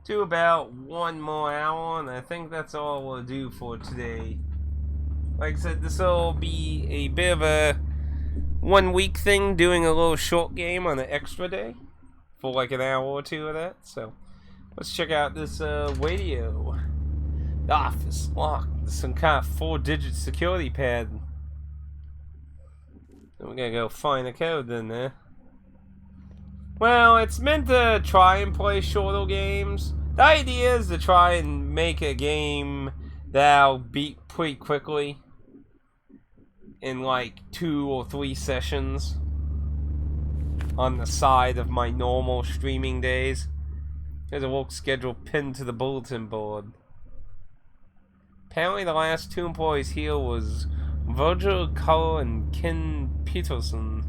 do about 1 more hour, and I think that's all we'll do for today. Like I said, this will be a bit of a 1 week thing, doing a little short game on an extra day for like an hour or two of that. So let's check out this radio. The office locked. There's some kind of 4-digit security pad. And we gotta go find the code then there. Well, it's meant to try and play shorter games. The idea is to try and make a game that'll beat pretty quickly in like 2 or 3 sessions on the side of my normal streaming days. There's a work schedule pinned to the bulletin board. Apparently the last 2 employees here was Virgil Cull and Ken Peterson.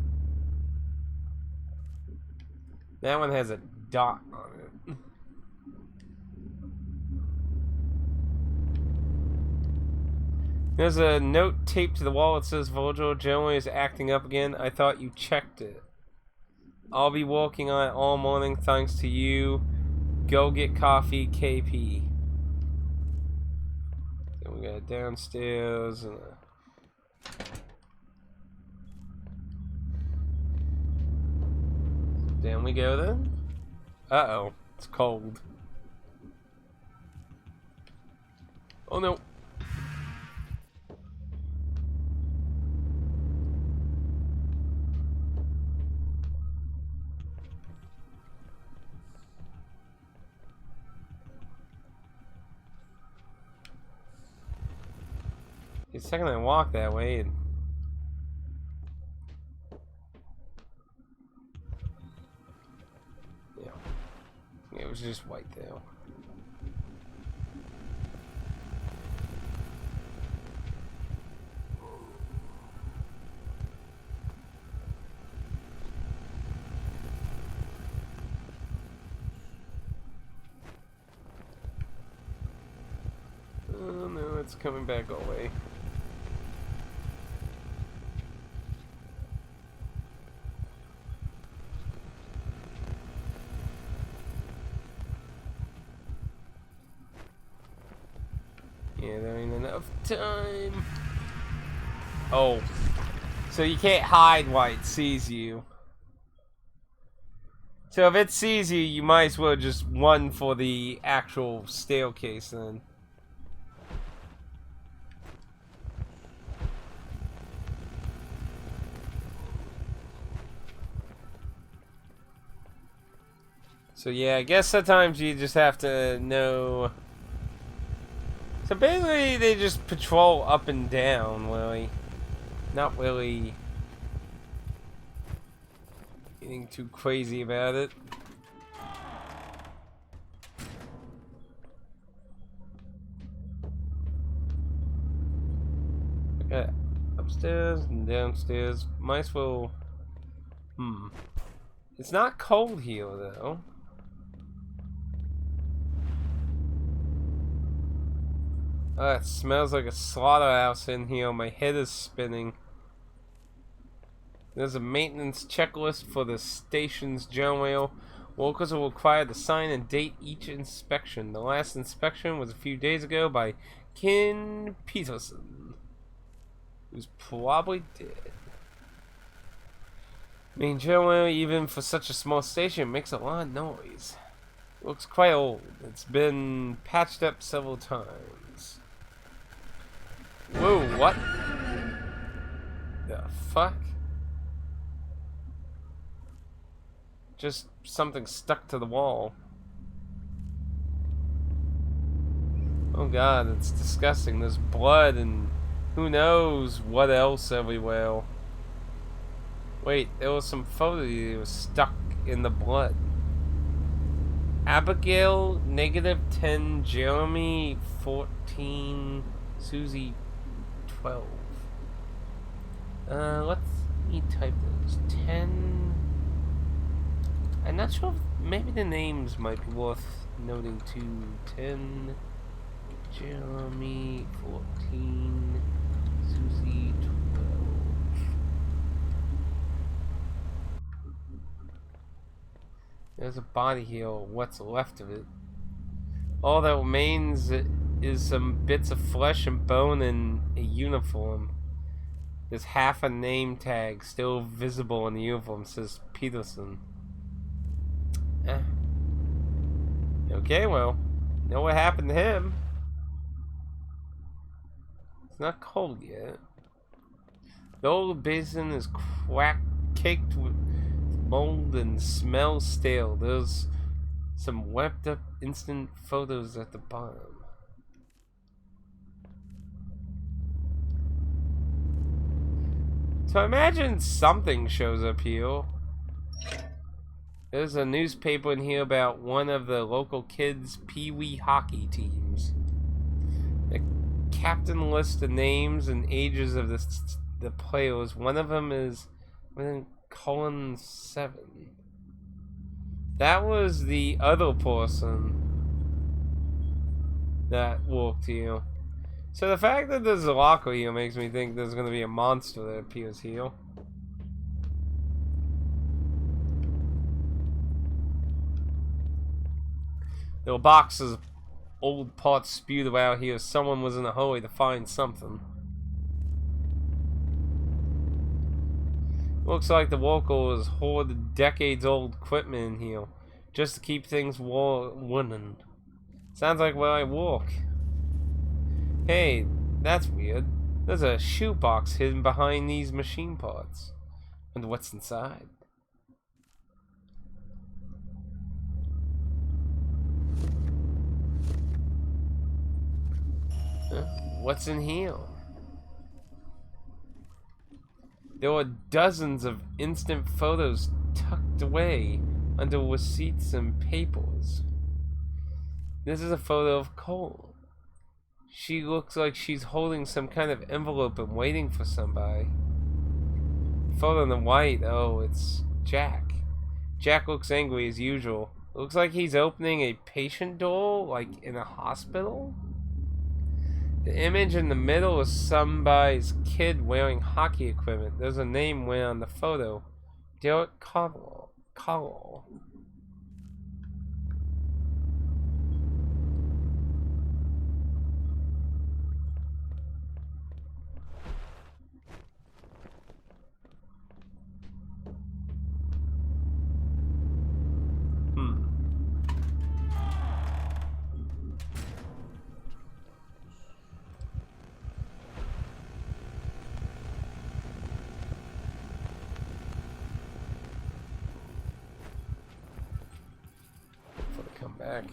That one has a dot on it. There's a note taped to the wall that says Virgil generally is acting up again. I thought you checked it. I'll be working on it all morning thanks to you. Go get coffee, KP. Then we got downstairs and down we go then. Uh-oh, it's cold. Oh no. The second I walk that way, and yeah, it was just white though. Oh no, it's coming back away. Yeah, there ain't enough time. Oh. So you can't hide while it sees you. So if it sees you, you might as well just run for the actual staircase then. So yeah, I guess sometimes you just have to know. So basically, they just patrol up and down, really. Not really getting too crazy about it. Okay, upstairs and downstairs. Might as well. It's not cold here, though. It smells like a slaughterhouse in here. My head is spinning. There's a maintenance checklist for the station's journal. Workers are required to sign and date each inspection. The last inspection was a few days ago by Ken Peterson, who's probably dead. I mean, journal, even for such a small station, makes a lot of noise. Looks quite old. It's been patched up several times. Whoa, what? The fuck? Just something stuck to the wall. Oh god, it's disgusting. There's blood and who knows what else everywhere. Wait, there was some photo that was stuck in the blood. Abigail, -10, Jeremy, 14, Susie, 12. Let me type those. 10. I'm not sure if maybe the names might be worth noting too. 10, Jeremy, 14, Susie, 12. There's a body here, or what's left of it. All that remains is some bits of flesh and bone and a uniform. There's half a name tag still visible in the uniform. It says Peterson. Okay, well, know what happened to him. It's not cold yet. The old basin is caked with mold and smells stale. There's some wrapped up instant photos at the bottom. So I imagine something shows up here. There's a newspaper in here about one of the local kids' pee-wee hockey teams. The captain lists the names and ages of the players. One of them is Colin 7. That was the other person that walked here. So the fact that there's a locker here makes me think there's going to be a monster that appears here. There were boxes of old parts spewed about here. Someone was in a hurry to find something. Looks like the workers hoarded decades-old equipment in here, just to keep things running. Sounds like where I work. Hey, that's weird. There's a shoebox hidden behind these machine parts. Wonder what's inside. What's in here? There were dozens of instant photos tucked away under receipts and papers. This is a photo of Cole. She looks like she's holding some kind of envelope and waiting for somebody. Photo on the right, oh, it's Jack. Jack looks angry as usual. It looks like he's opening a patient door, like in a hospital. The image in the middle is somebody's kid wearing hockey equipment. There's a name written on the photo. Derek Cowell. Come back.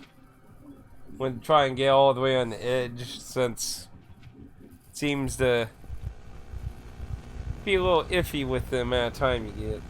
I'm going to try and get all the way on the edge since it seems to be a little iffy with the amount of time you get.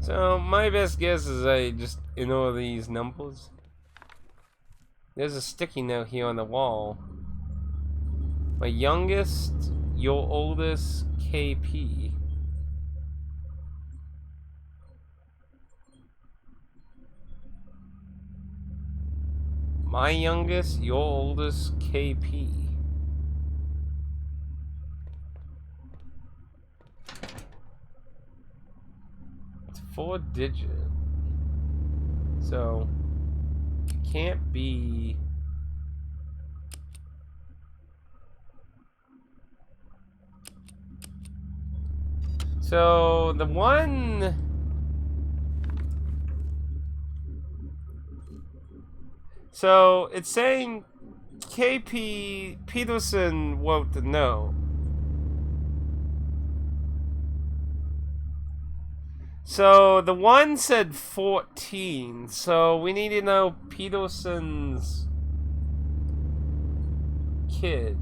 So my best guess is I just ignore these numbers. There's a sticky note here on the wall. My youngest, your oldest, KP. My youngest, your oldest, KP. It's 4-digit. So it can't be. So the one. So it's saying KP Peterson wrote the note. So the one said 14. So we need to know Peterson's kid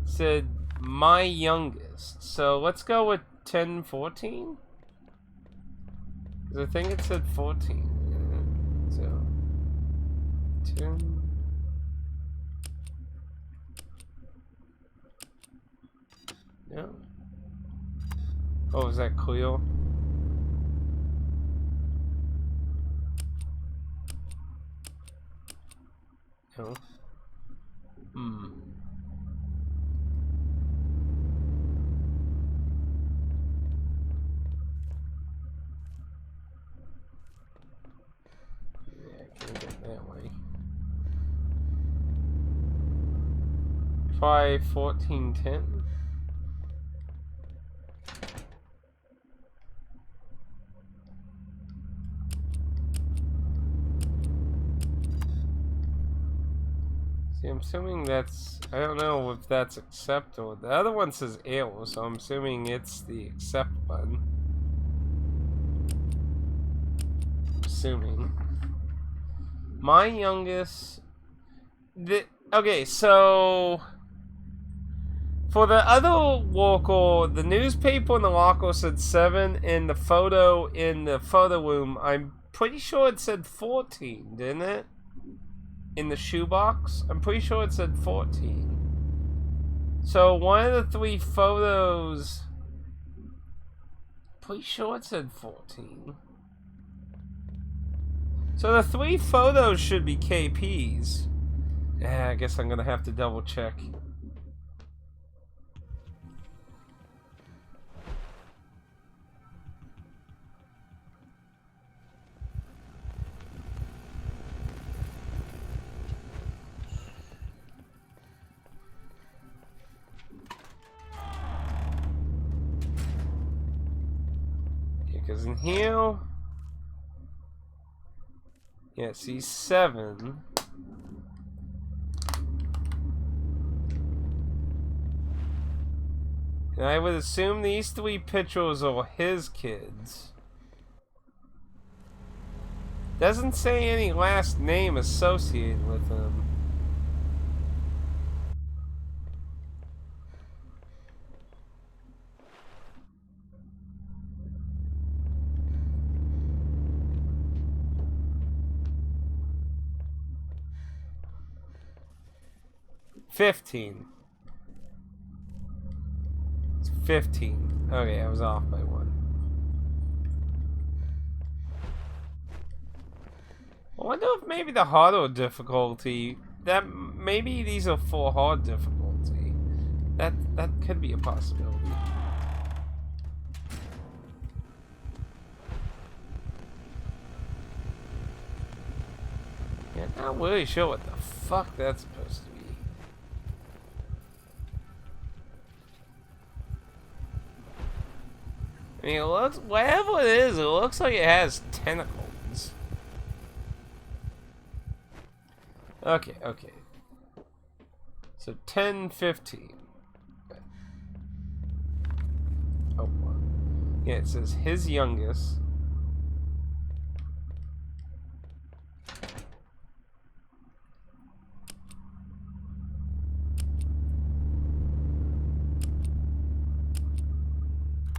said my youngest. So let's go with 1014. Because I think it said 14. So 10. No. Oh, is that clear? No. Yeah, I can't get that way. Try 1410. See, I'm assuming that's... I don't know if that's accept or... The other one says arrow, so I'm assuming it's the accept button. Assuming. My youngest... Okay, so... For the other local, the newspaper in the local said 7, and the photo in the photo room, I'm pretty sure it said 14, didn't it? In the shoebox? I'm pretty sure it said 14. So one of the 3 photos... Pretty sure it said 14. So the 3 photos should be KPs. Yeah, I guess I'm gonna have to double check. Because in here... Yeah, see 7. And I would assume these 3 pictures are his kids. Doesn't say any last name associated with him. $15. It's 15. Okay, I was off by 1. I wonder if maybe the harder difficulty, that maybe these are for hard difficulty. That could be a possibility. Yeah, not really sure what the fuck that's supposed to be. I mean, it looks, whatever it is, it looks like it has tentacles. Okay, okay. So 10, 15. Oh, wow. Yeah, it says his youngest.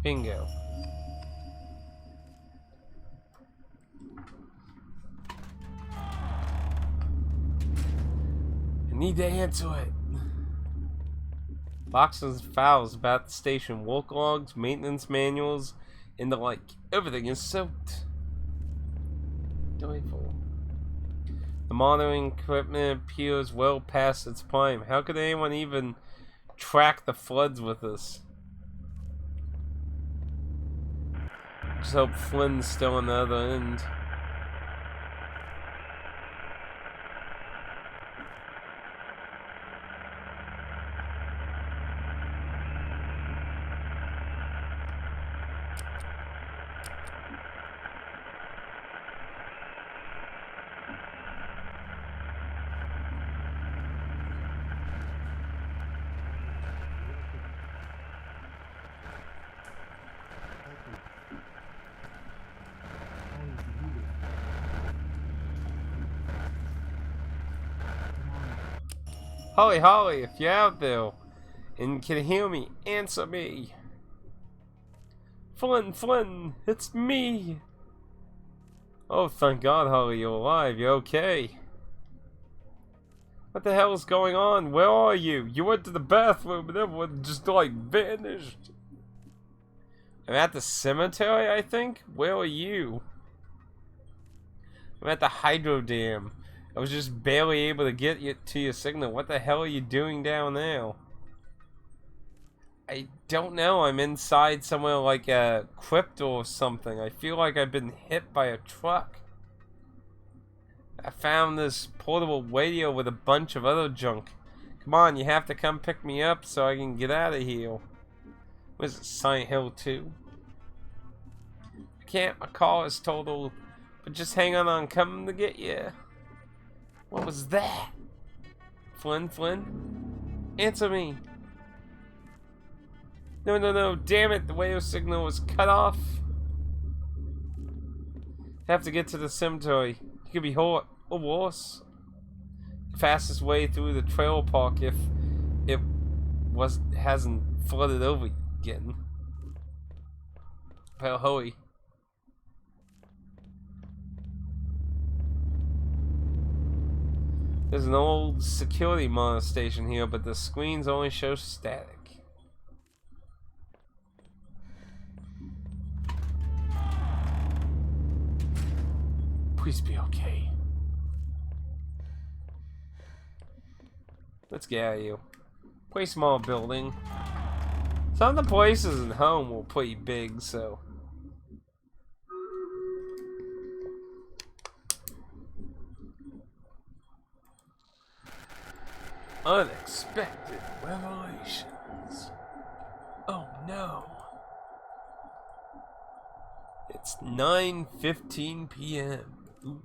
Bingo. I need to answer it. Boxes and files about the station, work logs, maintenance manuals, and the like. Everything is soaked. Delightful. The monitoring equipment appears well past its prime. How could anyone even track the floods with us? Just hope Flynn's still on the other end. Holly, Holly, if you're out there and can hear me, answer me. Flynn, Flynn, it's me. Oh, thank God, Holly, you're alive. You're okay. What the hell is going on? Where are you? You went to the bathroom and everyone just, like, vanished. I'm at the cemetery, I think? Where are you? I'm at the hydro dam. I was just barely able to get you to your signal. What the hell are you doing down there? I don't know. I'm inside somewhere like a crypt or something. I feel like I've been hit by a truck. I found this portable radio with a bunch of other junk. Come on, you have to come pick me up so I can get out of here. Was it Silent Hill 2? I can't. My car is totaled. But just hang on, I'm coming to get you. What was that? Flynn? Answer me. No, damn it, the radio signal was cut off. Have to get to the cemetery. You could be hurt, or worse. Fastest way through the trailer park if it hasn't flooded over again. Well, hurry. There's an old security monitor station here, but the screens only show static. Please be okay. Let's get out of here. Pretty small building. Some of the places in home were pretty big, so. Unexpected revelations. Oh no. It's 9:15 p.m. Ooh.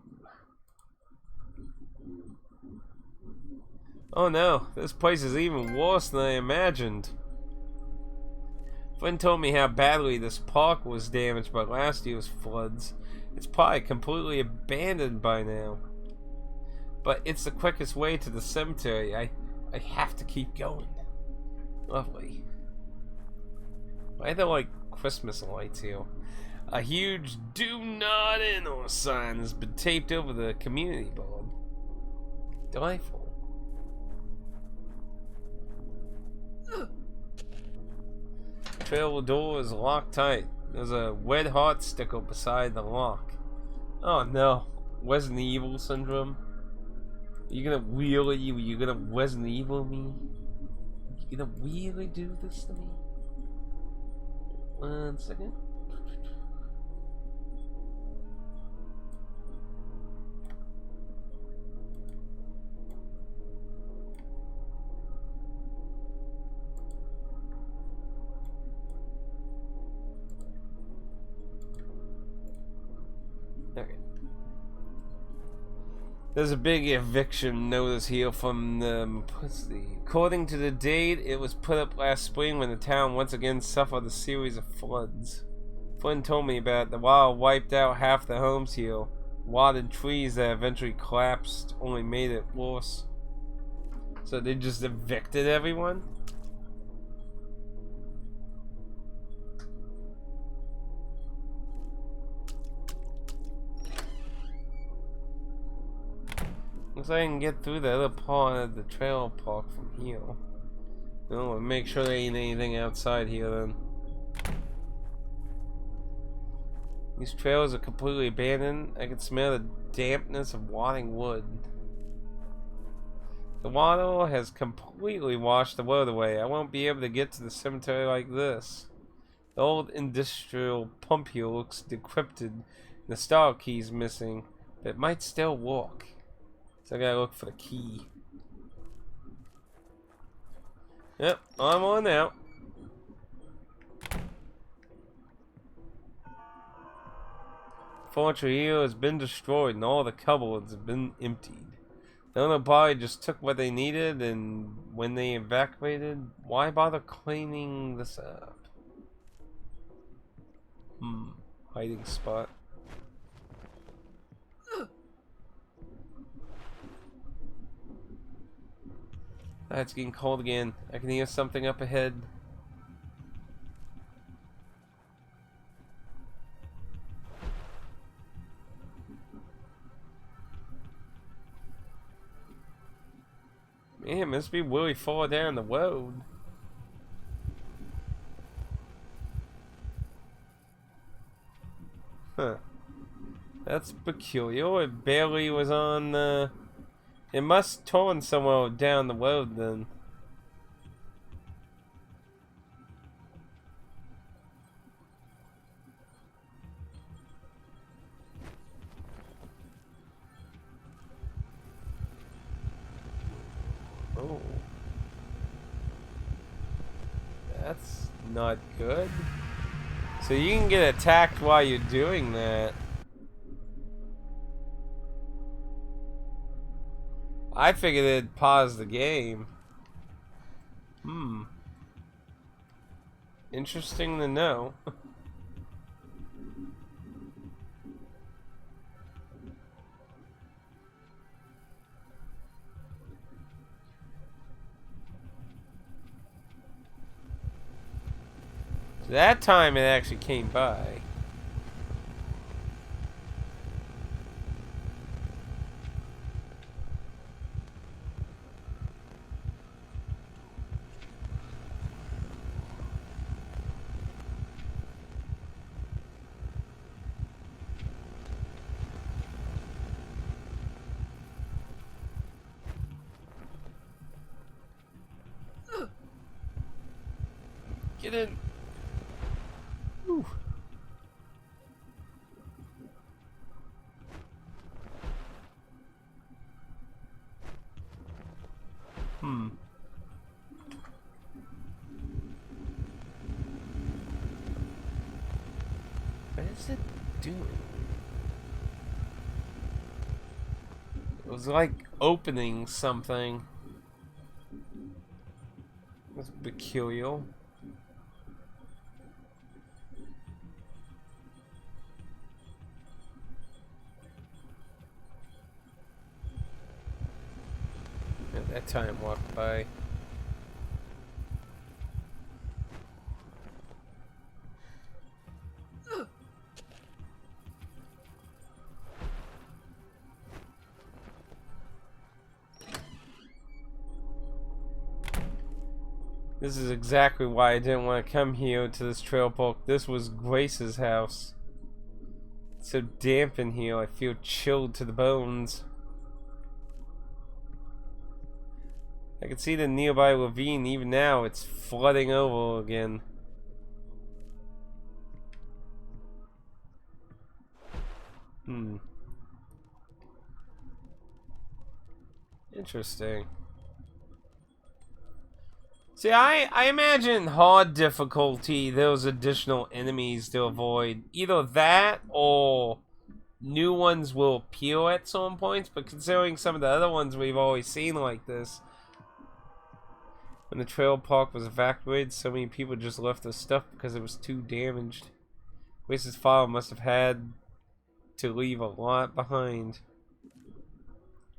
Oh no, this place is even worse than I imagined. Flynn told me how badly this park was damaged by last year's floods. It's probably completely abandoned by now. But it's the quickest way to the cemetery. I have to keep going. Lovely. Why are there like Christmas lights here? A huge "Do Not Enter" sign has been taped over the community board. Delightful. Trailer door is locked tight. There's a red heart sticker beside the lock. Oh no. Resident Evil syndrome. You gonna Resident Evil me? You gonna really do this to me? 1 second. Okay. There's a big eviction notice here from the, according to the date, it was put up last spring when the town once again suffered a series of floods. Flynn told me about it. The wild wiped out half the homes here. Rotted trees that eventually collapsed only made it worse. So they just evicted everyone? Looks like I can get through the other part of the trailer park from here. No, make sure there ain't anything outside here then. These trails are completely abandoned. I can smell the dampness of rotting wood. The water has completely washed the road away. I won't be able to get to the cemetery like this. The old industrial pump here looks decrepit. The star key's missing, but it might still work. So I gotta look for the key. Yep, I'm on now. Furniture here has been destroyed and all the cupboards have been emptied. The owner probably just took what they needed, and when they evacuated, why bother cleaning this up? Hiding spot. It's getting cold again. I can hear something up ahead. Man, it must be really far down the road. Huh. That's peculiar. It barely was on It must turn somewhere down the road then. Oh. That's not good. So you can get attacked while you're doing that. I figured it'd pause the game. Interesting to know. That time it actually came by. Get in. Whew. What is it doing? It was like opening something. That's peculiar. At that time walked by. This is exactly why I didn't want to come here to this trail park. This was Grace's house. It's so damp in here, I feel chilled to the bones. I can see the nearby ravine. Even now, it's flooding over again. Interesting. See, I imagine hard difficulty, those additional enemies to avoid. Either that or new ones will appear at some points, but considering some of the other ones we've always seen like this, when the trail park was evacuated, so many people just left their stuff because it was too damaged. Grace's father must have had to leave a lot behind.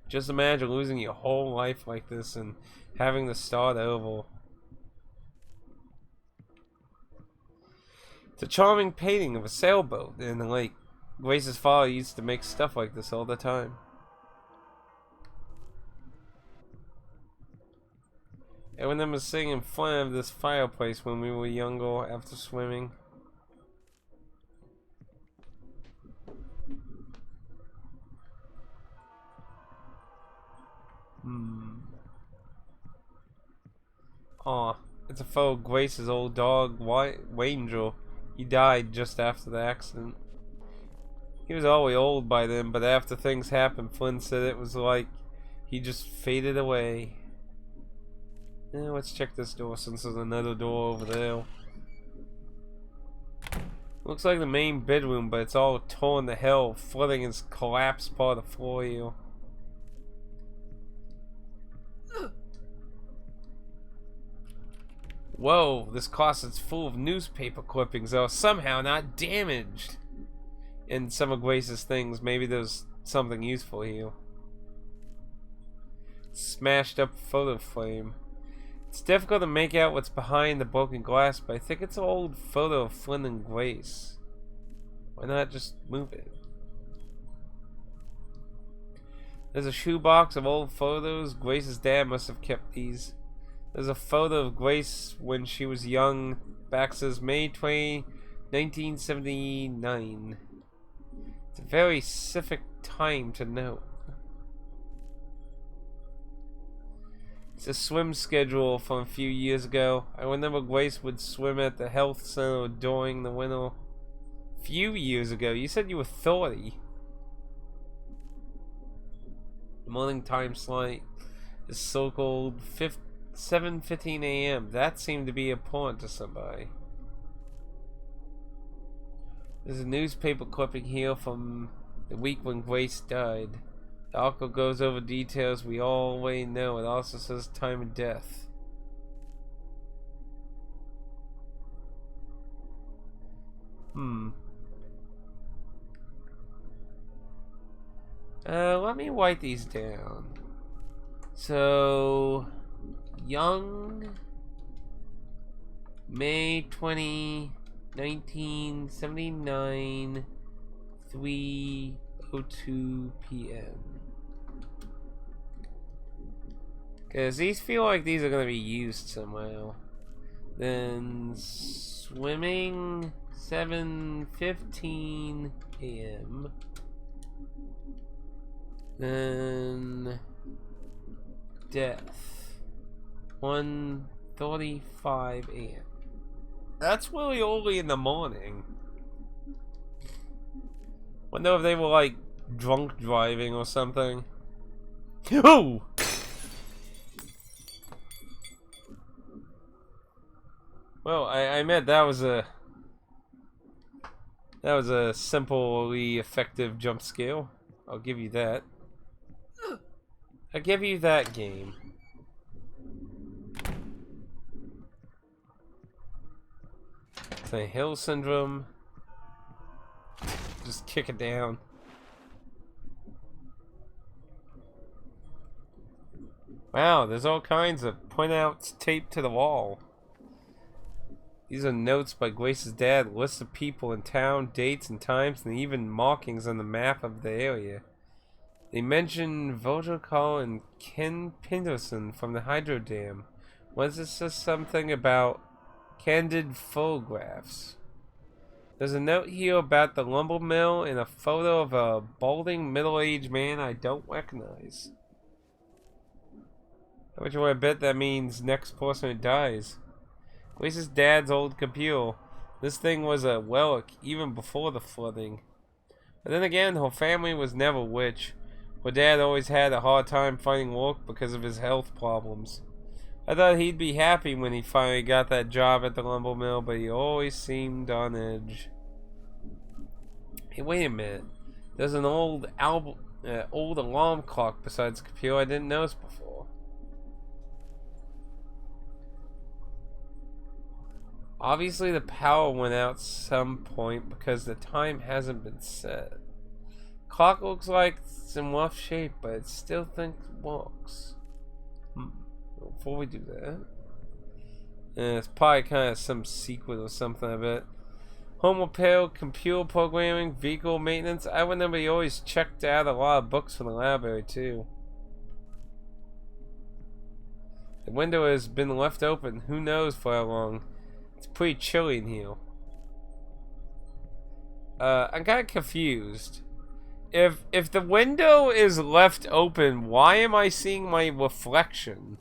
Just imagine losing your whole life like this and having to start over. It's a charming painting of a sailboat in the lake. Grace's father used to make stuff like this all the time. Everyone was sitting in front of this fireplace when we were younger after swimming. Aw, it's a photo of Grace's old dog, Angel. He died just after the accident. He was already old by then, but after things happened, Flynn said it was like he just faded away. Let's check this door since there's another door over there. Looks like the main bedroom, but it's all torn to hell. Flooding has collapsed part of the floor here. Whoa, this closet's full of newspaper clippings that are somehow not damaged. And some of Grace's things, maybe there's something useful here. Smashed up photo frame. It's difficult to make out what's behind the broken glass, but I think it's an old photo of Flynn and Grace. Why not just move it? There's a shoebox of old photos. Grace's dad must have kept these. There's a photo of Grace when she was young. Back says May 20, 1979. It's a very specific time to note. It's a swim schedule from a few years ago. I remember Grace would swim at the health center during the winter. Few years ago? You said you were 30. The morning time slot is so-called 7:15 a.m. That seemed to be important to somebody. There's a newspaper clipping here from the week when Grace died. The article goes over details we already know. It also says time of death. Let me write these down. So, young, May 20, 1979, 3:02 p.m. Because these feel like these are going to be used somehow. Then, swimming, 7:15 a.m. Then death 1:35 a.m. That's really early in the morning. Wonder if they were like drunk driving or something. Oh! Well, I admit that was a simply effective jump scale. I'll give you that. I'll give you that, game. It's a Hill syndrome. Just kick it down. Wow, there's all kinds of printouts taped to the wall. These are notes by Grace's dad, lists of people in town, dates and times, and even markings on the map of the area. They mention Vogel Call and Ken Pinderson from the hydro dam. Was this just something about candid photographs? There's a note here about the lumber mill and a photo of a balding middle-aged man I don't recognize. How much do I bet that means next person who dies? Grace's dad's old computer. This thing was a relic even before the flooding. But then again, her family was never rich. Her dad always had a hard time finding work because of his health problems. I thought he'd be happy when he finally got that job at the lumber mill, but he always seemed on edge. Hey, wait a minute. There's an old alarm clock besides the computer I didn't notice before. Obviously the power went out some point because the time hasn't been set. Clock looks like it's in rough shape, but it still thinks it works. Before we do that, it's probably kind of some secret or something, I bet. Home repair, computer programming, vehicle maintenance. I remember he always checked out a lot of books from the library too. The window has been left open. Who knows for how long? It's pretty chilly in here. I'm kind of confused. If the window is left open, why am I seeing my reflection?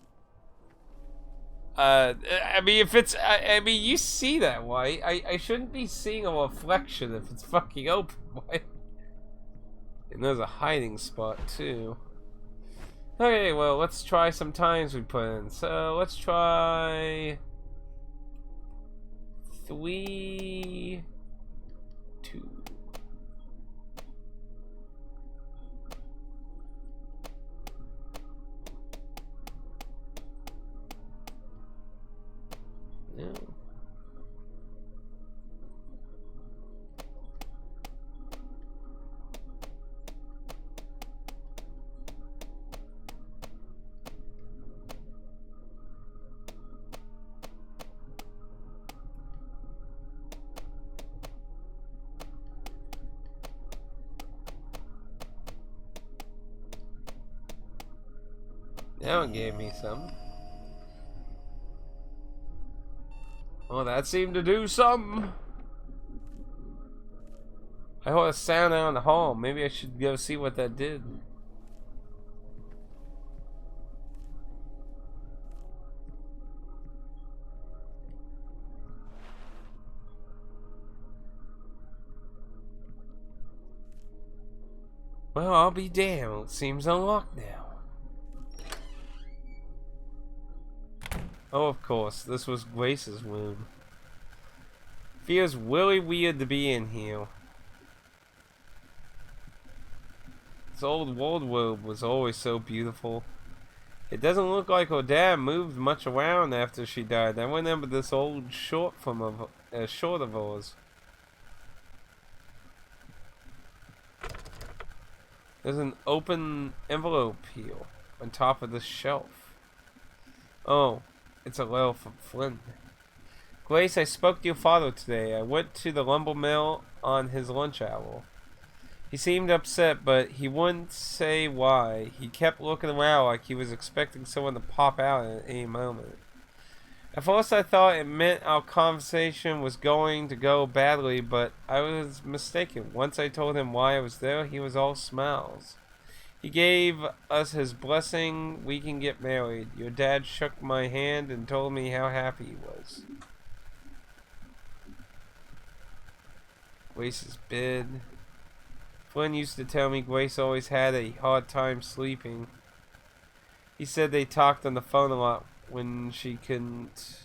I mean, if it's, I mean, you see that, right? I shouldn't be seeing a reflection if it's fucking open, right? And there's a hiding spot, too. Okay, well, let's try some times we put in. So, let's try 3, 2. No. Now it gave me some. Well, that seemed to do something. I heard a sound out in the hall. Maybe I should go see what that did. Well, I'll be damned. It seems unlocked now. Oh, of course. This was Grace's room. Feels really weird to be in here. This old wardrobe was always so beautiful. It doesn't look like her dad moved much around after she died. I remember this old short of hers. There's an open envelope here on top of the shelf. Oh, it's a letter from Flynn. Grace, I spoke to your father today. I went to the lumber mill on his lunch hour. He seemed upset, but he wouldn't say why. He kept looking around like he was expecting someone to pop out at any moment. At first I thought it meant our conversation was going to go badly, but I was mistaken. Once I told him why I was there, he was all smiles. He gave us his blessing. We can get married. Your dad shook my hand and told me how happy he was. Grace's bed. Flynn used to tell me Grace always had a hard time sleeping. He said they talked on the phone a lot when she couldn't.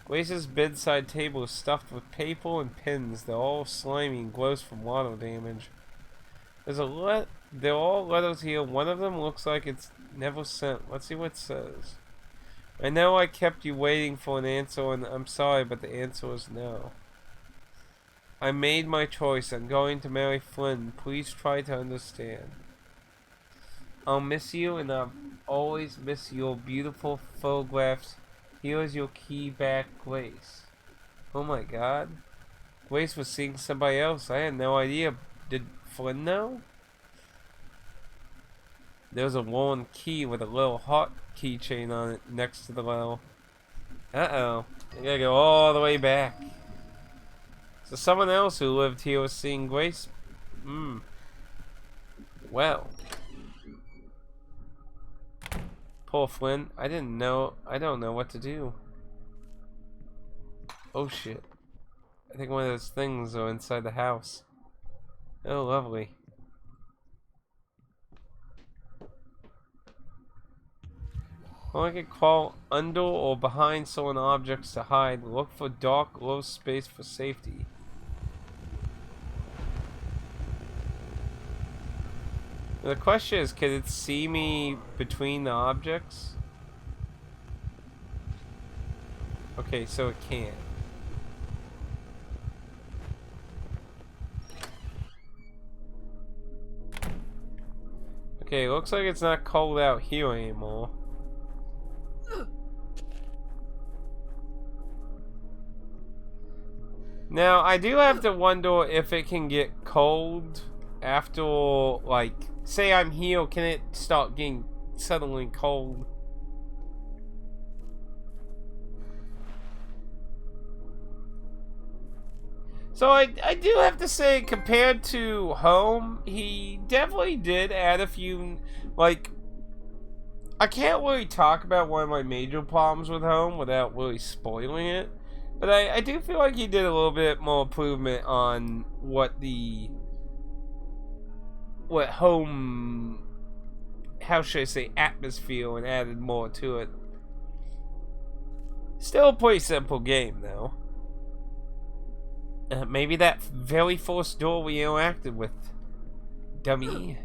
Grace's bedside table is stuffed with paper and pins. They're all slimy and gross from water damage. They're all letters here. One of them looks like it's never sent. Let's see what it says. I know I kept you waiting for an answer, and I'm sorry, but the answer is no. I made my choice. I'm going to marry Flynn. Please try to understand. I'll miss you, and I'll always miss your beautiful photographs. Here's your key back, Grace. Oh my god. Grace was seeing somebody else. I had no idea. Did Flynn know? There's a worn key with a little heart keychain on it next to the letter. Uh-oh. I gotta go all the way back. So someone else who lived here was seeing Grace? Well. Poor Flynn. I don't know what to do. Oh shit. I think one of those things are inside the house. Oh, lovely. Well, I can crawl under or behind stolen objects to hide. Look for dark, low space for safety. The question is, can it see me between the objects? Okay, so it can't. Okay, looks like it's not cold out here anymore. Now, I do have to wonder if it can get cold after, like, say I'm here, can it start getting suddenly cold? So I do have to say, compared to Home, he definitely did add a few, like, I can't really talk about one of my major problems with Home without really spoiling it. But I do feel like he did a little bit more improvement on what Home, how should I say, atmosphere, and added more to it. Still a pretty simple game, though. Maybe that very first door we interacted with. Dummy.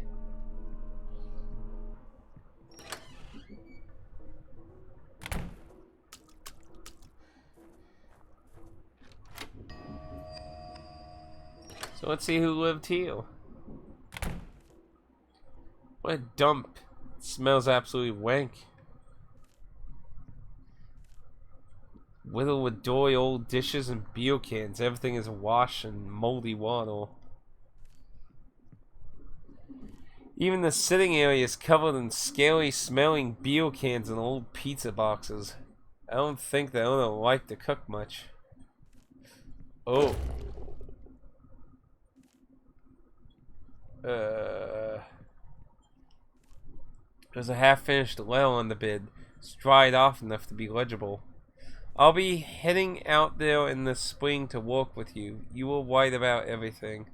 So let's see who lived here. What a dump. It smells absolutely wank. Whittle with doy old dishes and beer cans. Everything is awash in moldy water. Even the sitting area is covered in scary smelling beer cans and old pizza boxes. I don't think the owner liked to cook much. Oh. There's a half-finished letter on the bed. It's dried off enough to be legible. I'll be heading out there in the spring to work with you. You will write about everything.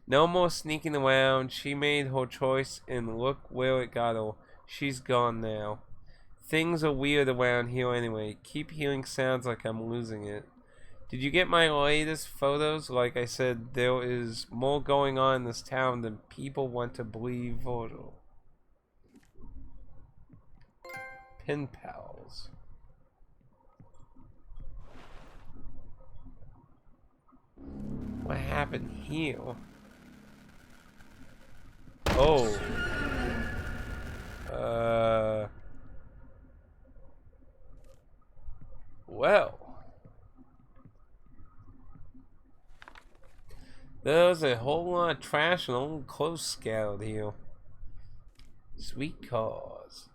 No more sneaking around. She made her choice and look where it got her. She's gone now. Things are weird around here anyway. Keep hearing sounds like I'm losing it. Did you get my latest photos? Like I said, there is more going on in this town than people want to believe. Pen pals. What happened here? Oh. Well. There's a whole lot of trash and old clothes scattered here. Sweet cause.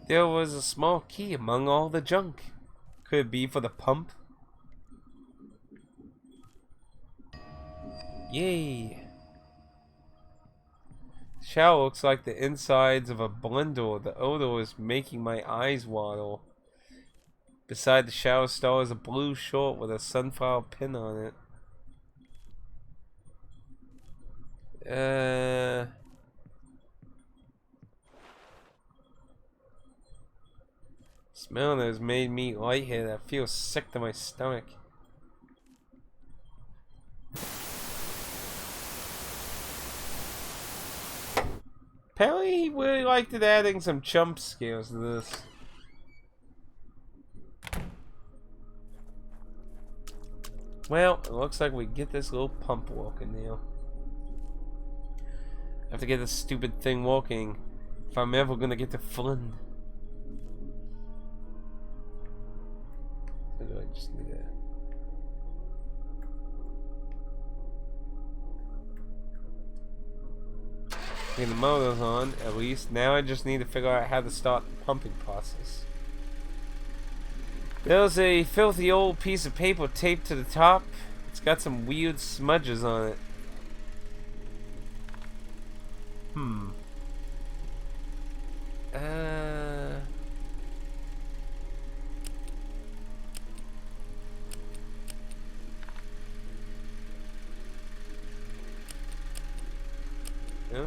There was a small key among all the junk. Could it be for the pump? Yay! The shower looks like the insides of a blender. The odor is making my eyes water. Beside the shower stall is a blue short with a sunflower pin on it. Smelling it has made me lightheaded. I feel sick to my stomach. Apparently he really liked it adding some jump scares to this. Well, it looks like we get this little pump working now. I have to get this stupid thing working if I'm ever gonna get to Flynn. Or do I just need that? Okay, the motor's on, at least. Now I just need to figure out how to start the pumping process. There's a filthy old piece of paper taped to the top. It's got some weird smudges on it. Yeah.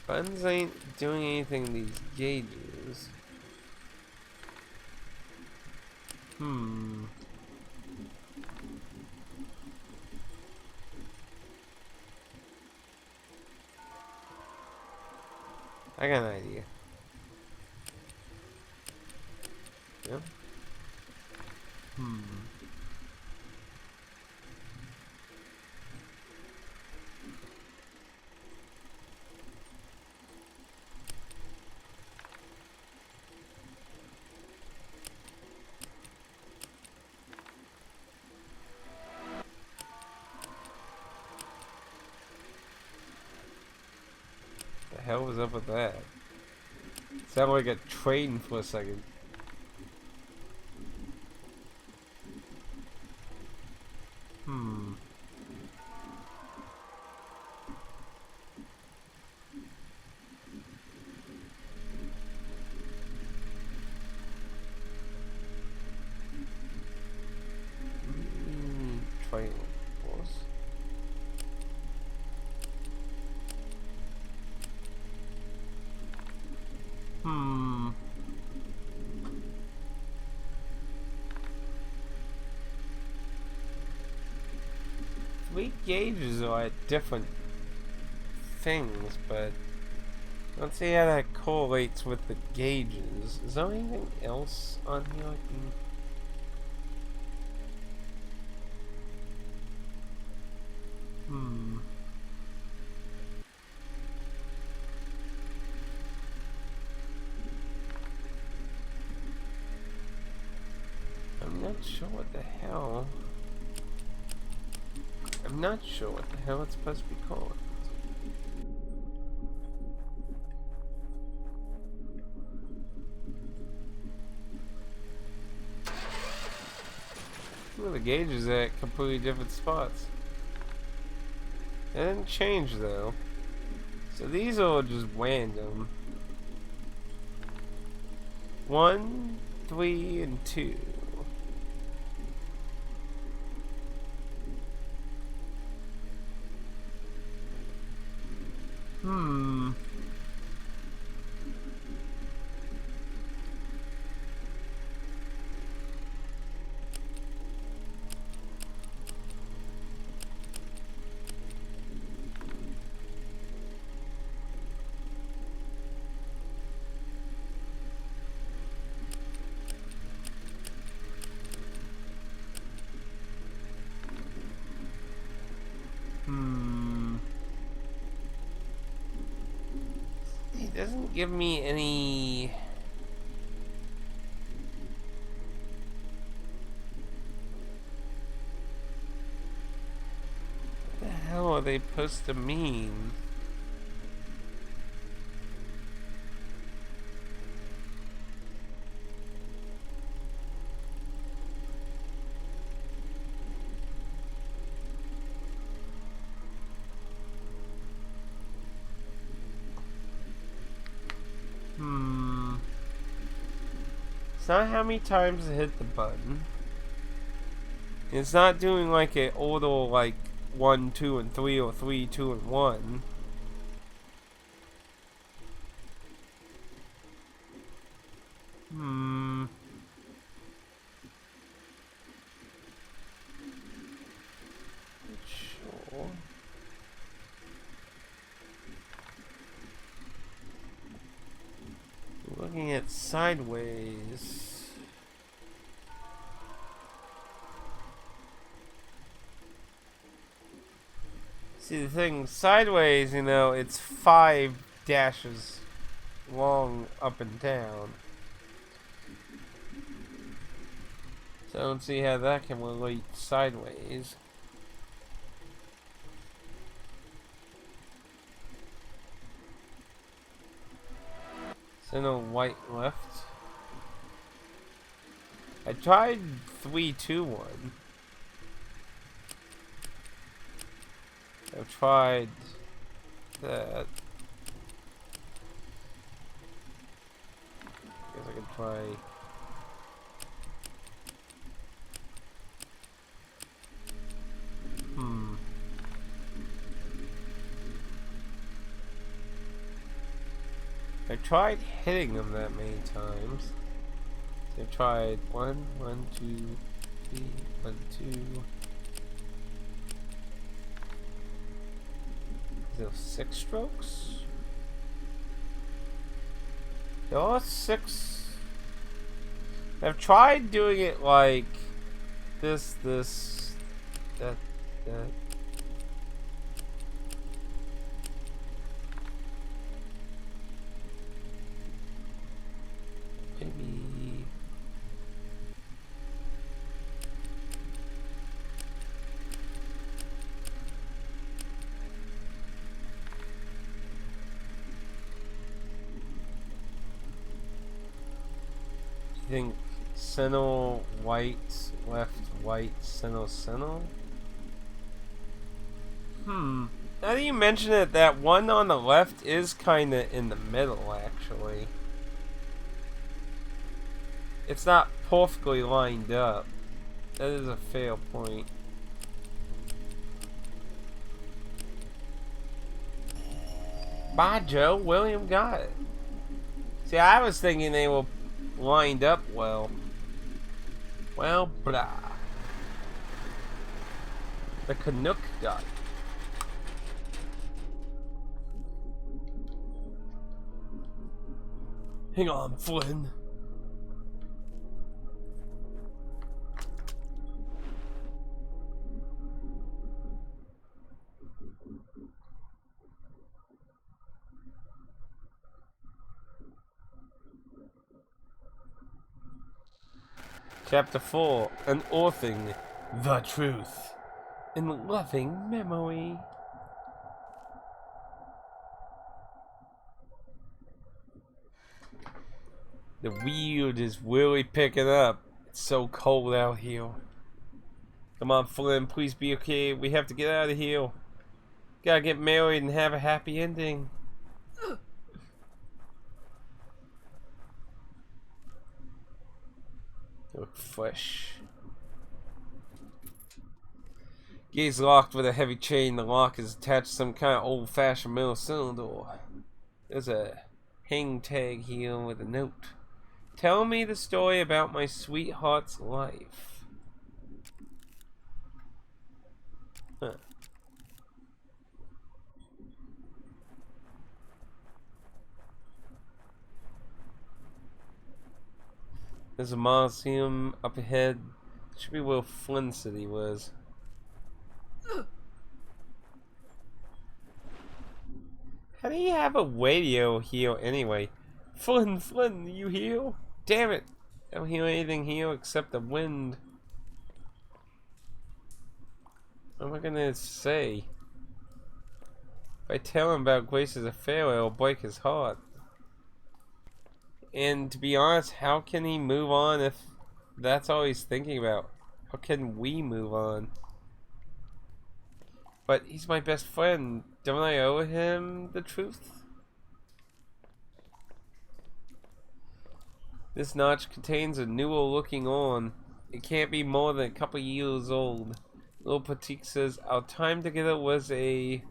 Buttons ain't doing anything in these gauges. I got an idea. Yeah. The hell was up with that? Sounded like a train for a second. Train was. Three gauges are at different things, but let's see how that correlates with the gauges. Is there anything else on here I can... I'm not sure what the hell. I'm not sure what the hell it's supposed to be called. Well, the gauge is at completely different spots. It didn't change though. So these are just random. 1, 3, and 2. Hmm. It doesn't give me any. What the hell are they supposed to mean? It's not how many times I hit the button. It's not doing like an order like 1, 2, and 3 or 3, 2, and 1. Sure. Looking at sideways. See, the thing sideways, you know, it's 5 dashes long up and down. So I don't see how that can relate sideways. So no white left. I tried 3, 2, 1. I've tried that. Guess I can try. I tried hitting them that many times. So I tried 1, 1, 2, 3, 1, 2. Is there 6 strokes? There are 6. I've tried doing it like this, that. Maybe. You think center white, left white, center center? Now that you mention it, that one on the left is kinda in the middle actually. It's not perfectly lined up. That is a fair point. Bye, Joe. William got it. See, I was thinking they were lined up well. Well, blah. The Canuck got it. Hang on, Flynn. Chapter 4, Unearthing the Truth. in loving memory. The wind is really picking up. It's so cold out here. Come on, Flynn, please be okay. We have to get out of here. Gotta get married and have a happy ending. They look fresh. Gate's locked with a heavy chain. The lock is attached to some kind of old-fashioned metal cylinder. There's a hang tag here with a note. Tell me the story about my sweetheart's life. Huh. There's a mausoleum up ahead. Should be where Flynn City was. How do you have a radio here anyway? Flynn, you here? Damn it! I don't hear anything here except the wind. What am I gonna say? If I tell him about Grace's affair, it'll break his heart. And to be honest, how can he move on if that's all he's thinking about? How can we move on? But he's my best friend. Don't I owe him the truth? This notch contains a newer looking on. It can't be more than a couple years old. Little Pratik says, our time together was a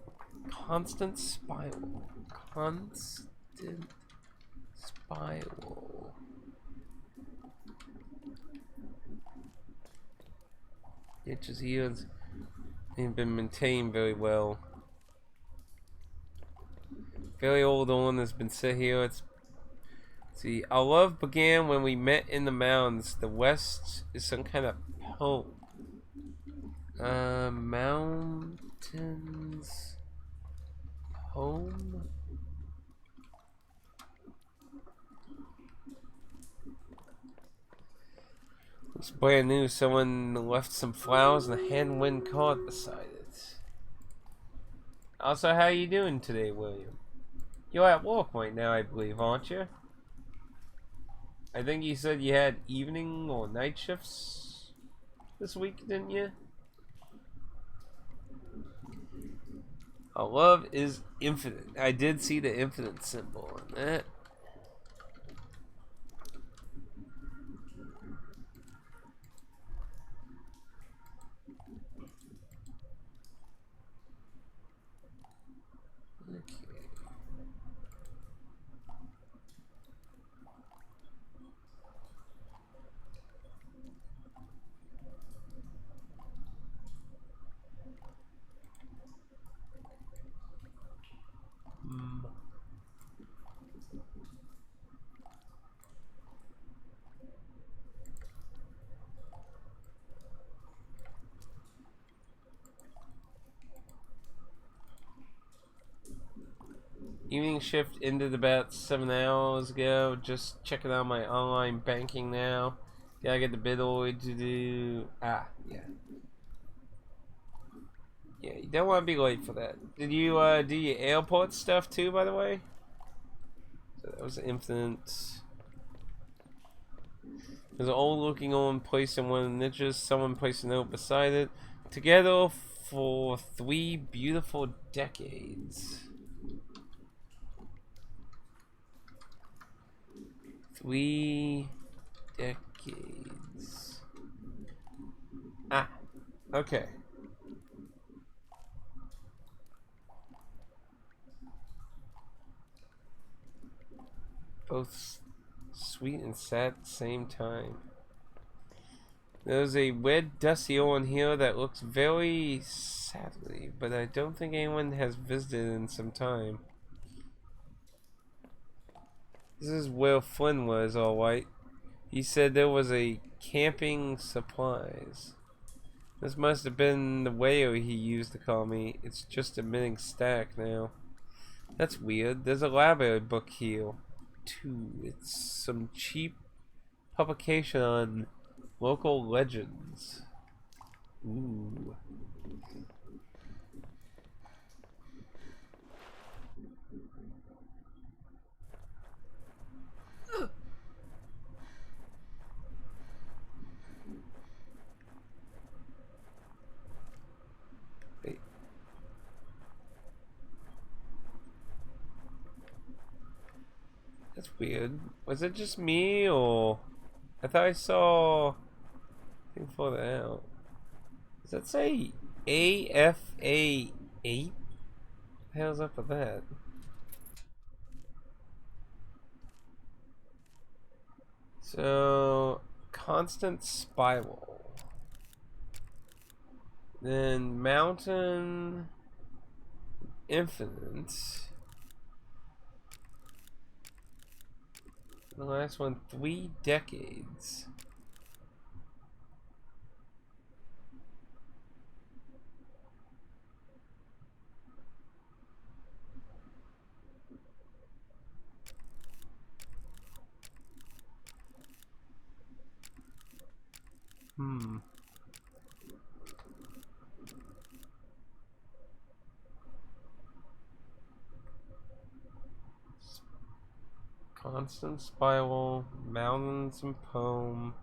constant spiral. Constant spiral. Itches ears ain't been maintained very well. Very old on has been set here. See, our love began when we met in the mountains. The west is some kind of poem. Mountains home. It's brand new. Someone left some flowers and a hand-woven card beside it. Also, how you doing today, William? You're at work right now, I believe, aren't you? I think you said you had evening or night shifts this week, didn't you? Our love is infinite. I did see the infinite symbol on that. Evening shift ended about 7 hours ago. Just checking out my online banking now. Gotta get the bid order to do. Yeah. Yeah, you don't want to be late for that. Did you do your airport stuff too, by the way? So that was infinite. There's an old looking on placed in one of the niches. Someone placed a note beside it. Together for 3 beautiful decades. 3 decades. Okay. Both sweet and sad at the same time. There's a red dusty on here that looks very sadly, but I don't think anyone has visited in some time. This is where Flynn was, alright. He said there was a camping supplies. This must have been the whale he used to call me. It's just a missing stack now. That's weird. There's a library book here, too. It's some cheap publication on local legends. Ooh. weird. Was it just me, or I thought I saw thing further out? Does that say AFA 8? What the hell's up with that? So constant spiral. Then mountain infinite. The last one, 3 decades. Constant spiral, mountains and poem.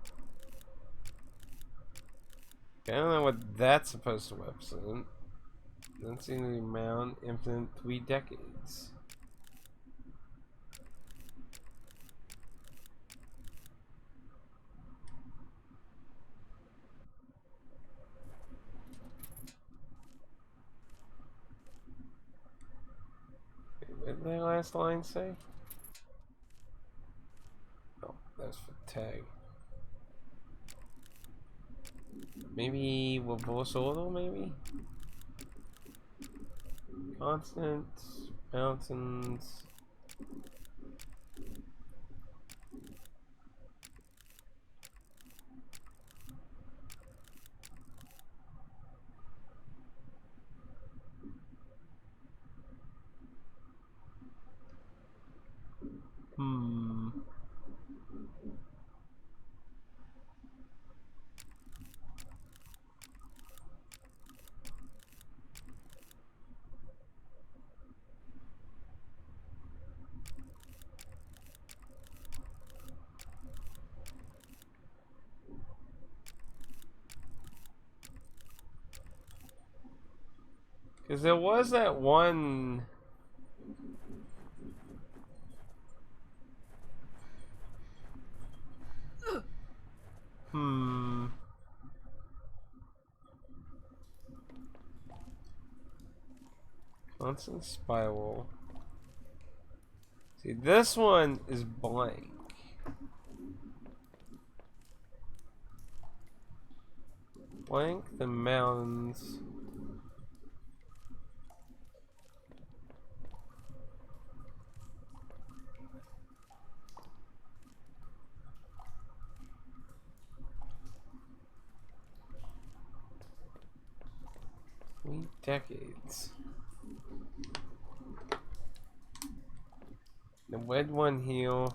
I don't know what that's supposed to represent. Doesn't seem to be mount infinite 3 decades. What did that last line say? Oh, that's for tag. Maybe reverse order, maybe? Constant, mountains. Because there was that one... Constant spiral. See, this one is blank. Blank the mountains. Decades. The red one here.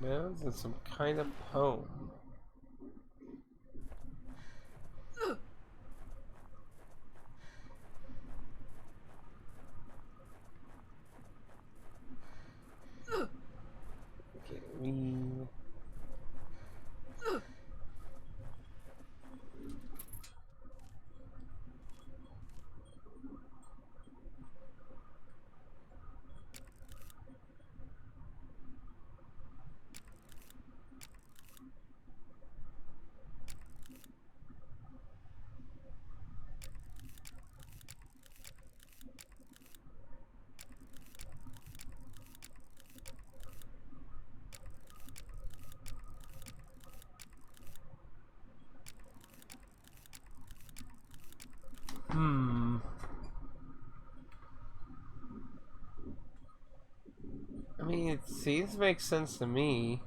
Mounds and some kind of poem. Okay, I mean, it seems to make sense to me.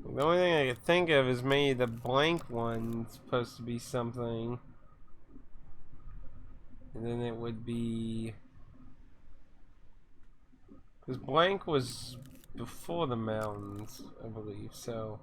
The only thing I could think of is maybe the blank one supposed to be something. And then it would be Because blank was before the mountains, I believe, so...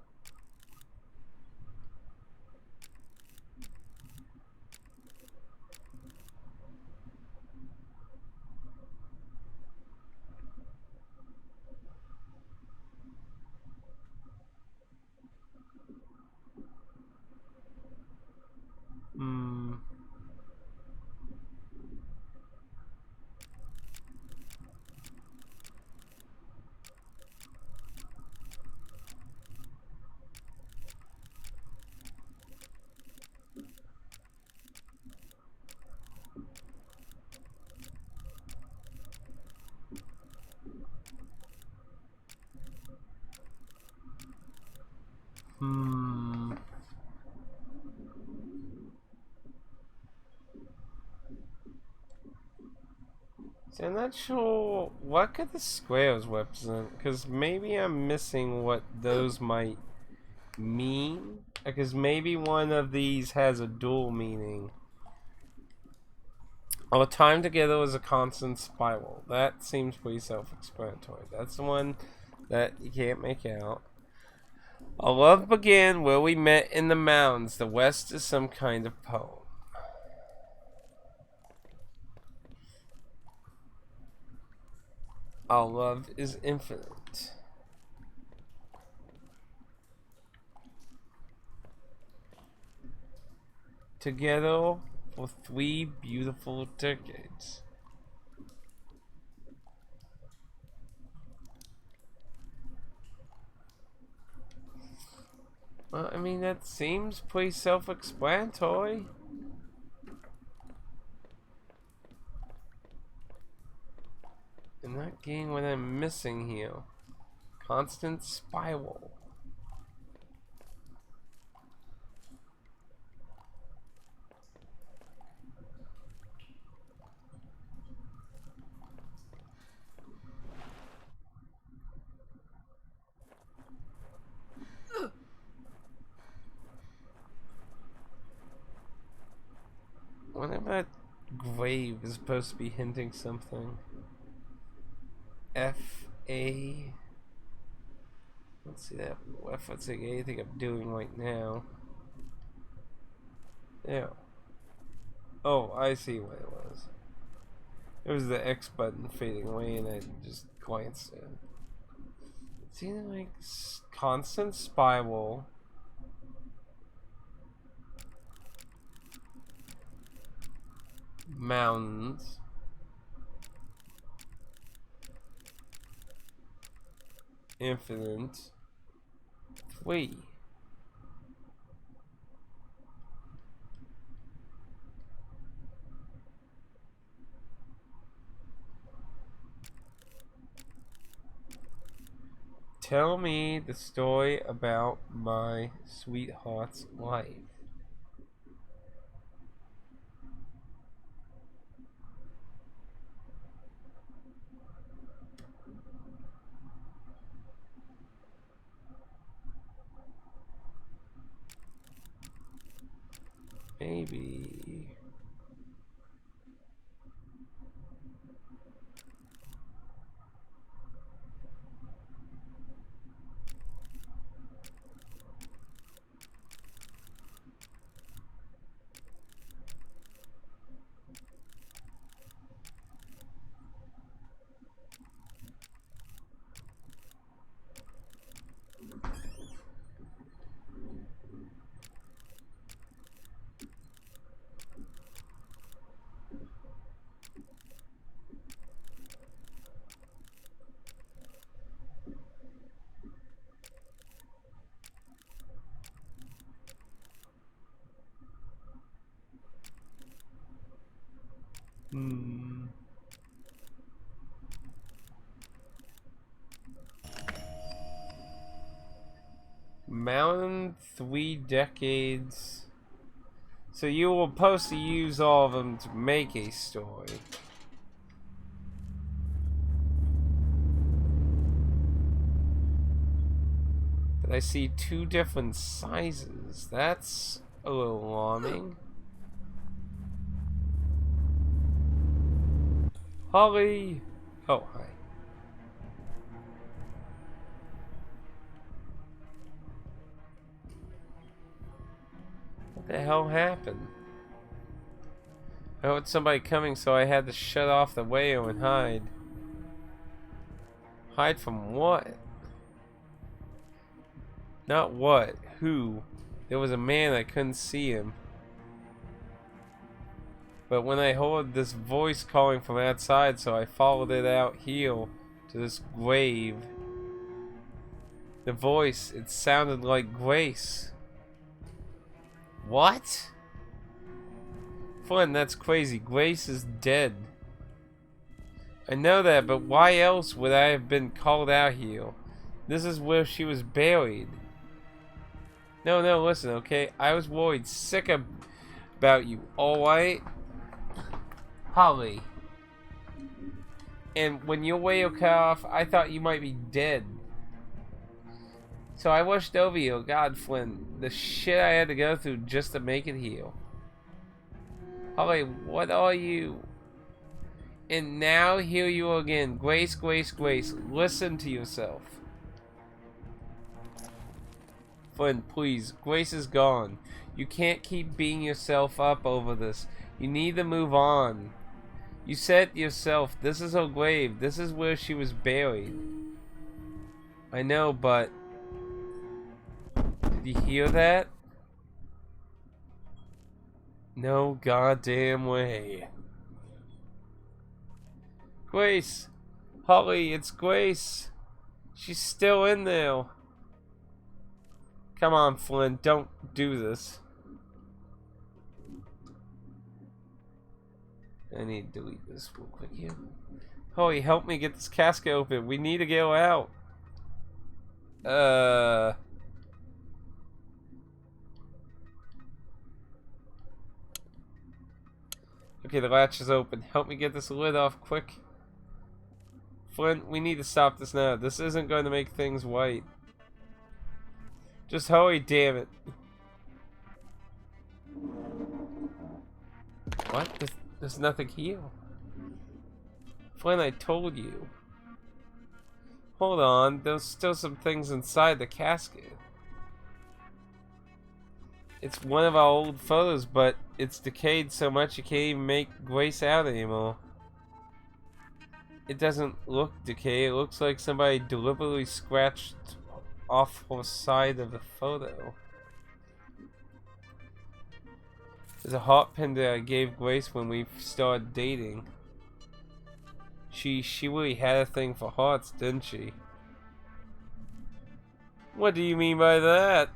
So I'm not sure what could the squares represent, because maybe I'm missing what those might mean. Because maybe one of these has a dual meaning. Our time together was a constant spiral. That seems pretty self-explanatory. That's the one that you can't make out. Our love began where we met in the mountains. The West is some kind of poem. Our love is infinite. Together for 3 beautiful decades. Well, I mean, that seems pretty self-explanatory. I'm not getting what I'm missing here. Constant spiral. What about grave is supposed to be hinting something? F-A... Let's see that. What's like anything I'm doing right now? Yeah. Oh, I see what it was. It was the X button fading away and I just glanced at it. It's either like constant spiral. Mountains. Infinite. 3. Tell me the story about my sweetheart's life. Maybe. Mountain 3 decades. So you were supposed to use all of them to make a story. But I see 2 different sizes. That's a little alarming. Holly! Oh, hi. The hell happened? I heard somebody coming, so I had to shut off the radio and hide. Hide from what? Not what. Who? There was a man, I couldn't see him. But when I heard this voice calling from outside, so I followed it out here to this grave. The voice, it sounded like Grace. What? Flynn, that's crazy. Grace is dead. I know that, but why else would I have been called out here? This is where she was buried. No, listen, okay? I was worried sick about you, alright? Holly. And when your radio cut off, I thought you might be dead. So I rushed over you. God, Flynn, the shit I had to go through just to make it here. Holly, what are you? And now here you are again. Grace, Grace, Grace. Listen to yourself. Flynn, please. Grace is gone. You can't keep beating yourself up over this. You need to move on. You said yourself, this is her grave. This is where she was buried. I know, but... Did you hear that? No goddamn way. Grace! Holly, it's Grace! She's still in there. Come on, Flynn, don't do this. I need to delete this real quick here. Holly, help me get this casket open. We need to go out. Okay, the latch is open. Help me get this lid off quick. Flint, we need to stop this now. This isn't going to make things white. Just hurry, damn it. What? There's nothing here. Flint, I told you. Hold on, there's still some things inside the casket. It's one of our old photos, but it's decayed so much you can't even make Grace out anymore. It doesn't look decayed. It looks like somebody deliberately scratched off her side of the photo. There's a heart pin that I gave Grace when we started dating. She really had a thing for hearts, didn't she? What do you mean by that?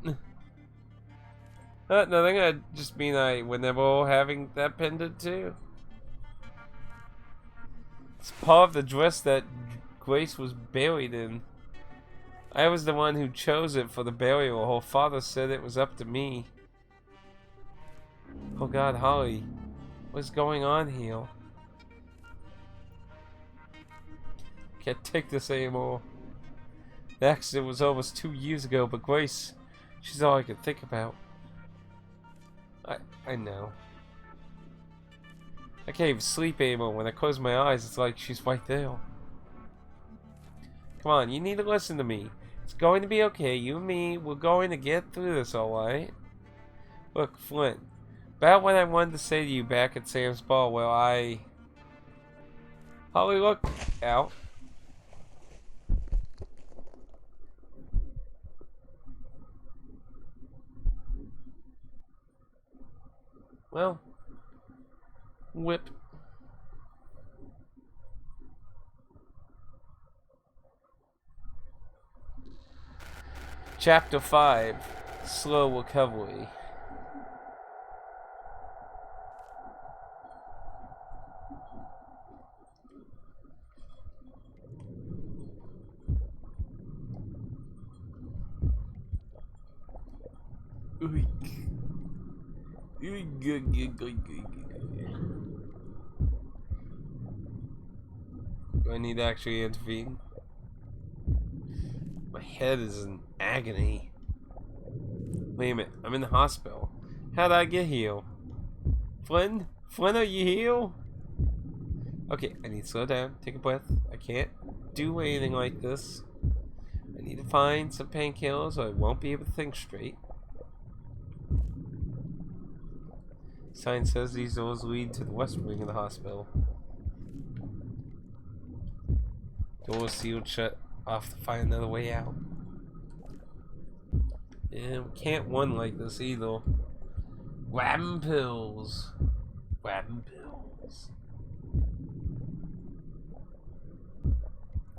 Nothing. I just mean I remember all having that pendant too. It's part of the dress that Grace was buried in. I was the one who chose it for the burial. Her father said it was up to me. Oh God, Holly, what's going on here? Can't take this anymore. The accident was almost 2 years ago, but Grace, she's all I could think about. I know. I can't even sleep anymore. When I close my eyes, it's like she's right there. Come on, you need to listen to me. It's going to be okay. You and me, we're going to get through this, alright? Look, Flint, about what I wanted to say to you back at Sam's Ball, where Holly, look out. Well, whip. Chapter 5, Slow Recovery. Do I need to actually intervene? My head is in agony. Wait a minute, I'm in the hospital. How'd I get here? Flynn? Flynn, are you here? Okay, I need to slow down, take a breath. I can't do anything like this. I need to find some painkillers or I won't be able to think straight. Sign says these doors lead to the west wing of the hospital. Doors sealed shut. I'll have to find another way out. Yeah, we can't win like this either. Wham pills. Wham pills.